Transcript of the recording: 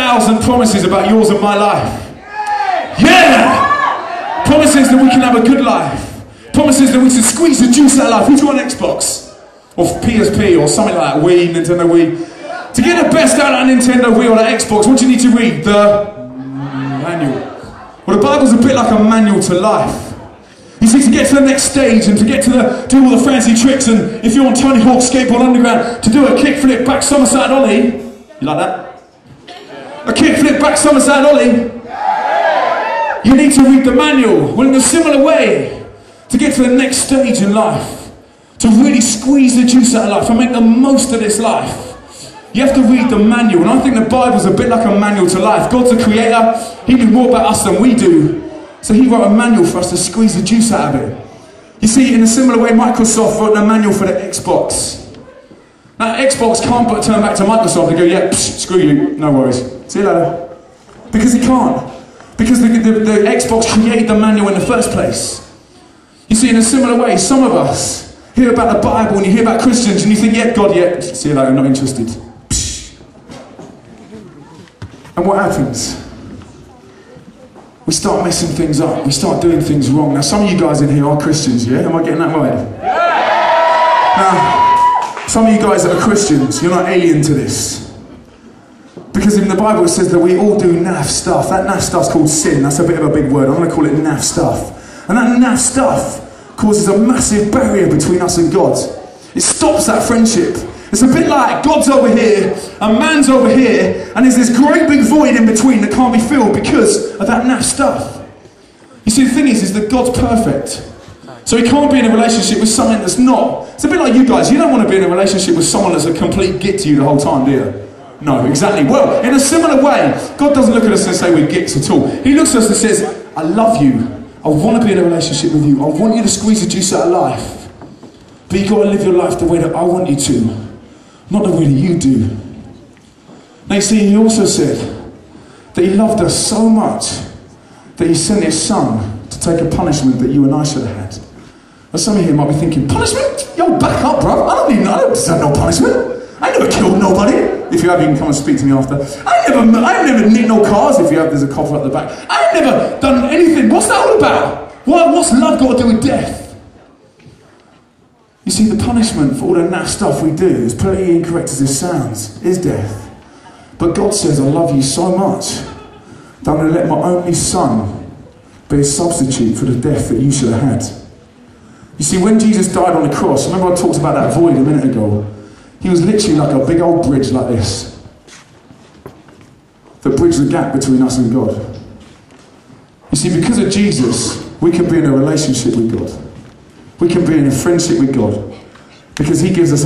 1,000 promises about yours and my life. Yeah! Promises that we can have a good life. Promises that we can squeeze the juice out of life. Who's got an Xbox? Or PSP or something like that. Wii, Nintendo Wii. To get the best out of that Nintendo Wii or that Xbox, what do you need to read? The manual. Well, the Bible's a bit like a manual to life. You see, to get to the next stage and to get to do all the fancy tricks, and if you're on Tony Hawk's Skateboard Underground, to do a kickflip back somersault ollie. You like that? A kickflip back somersault ollie. You need to read the manual. Well, in a similar way, to get to the next stage in life, to really squeeze the juice out of life and make the most of this life, you have to read the manual. And I think the Bible's a bit like a manual to life. God's a creator. He knew more about us than we do. So he wrote a manual for us to squeeze the juice out of it. You see, in a similar way, Microsoft wrote a manual for the Xbox. Now, Xbox can't but turn back to Microsoft and go, yeah, screw you, no worries. See you later. Because he can't. Because the Xbox created the manual in the first place. You see, in a similar way, some of us hear about the Bible and you hear about Christians and you think, yeah, God, yeah, see you later, I'm not interested. And what happens? We start messing things up. We start doing things wrong. Now, some of you guys in here are Christians, yeah? Am I getting that right? Yeah. Now, some of you guys that are Christians, you're not alien to this. Because in the Bible it says that we all do naff stuff. That naff stuff's called sin. That's a bit of a big word. I'm going to call it naff stuff. And that naff stuff causes a massive barrier between us and God. It stops that friendship. It's a bit like God's over here and man's over here, and there's this great big void in between that can't be filled because of that naff stuff. You see, the thing is that God's perfect. So he can't be in a relationship with someone that's not. It's a bit like you guys. You don't want to be in a relationship with someone that's a complete git to you the whole time, do you? No, exactly. Well, in a similar way, God doesn't look at us and say we're gits at all. He looks at us and says, I love you. I want to be in a relationship with you. I want you to squeeze the juice out of life. But you've got to live your life the way that I want you to. Not the way that you do. Now you see, he also said that he loved us so much that he sent his son to take a punishment that you and I should have had. Now some of you might be thinking, punishment? Yo, back up, bro. I don't deserve no punishment. I never killed nobody. If you have, you can come and speak to me after. I never nicked no cars. If you have, there's a copper at the back. I ain't never done anything. What's that all about? What's love got to do with death? You see, the punishment for all the naff stuff we do, as politically incorrect as this sounds, is death. But God says, I love you so much that I'm going to let my only son be a substitute for the death that you should have had. You see, when Jesus died on the cross, remember I talked about that void a minute ago? He was literally like a big old bridge like this that bridged the gap between us and God. You see, because of Jesus, we can be in a relationship with God. We can be in a friendship with God because he gives us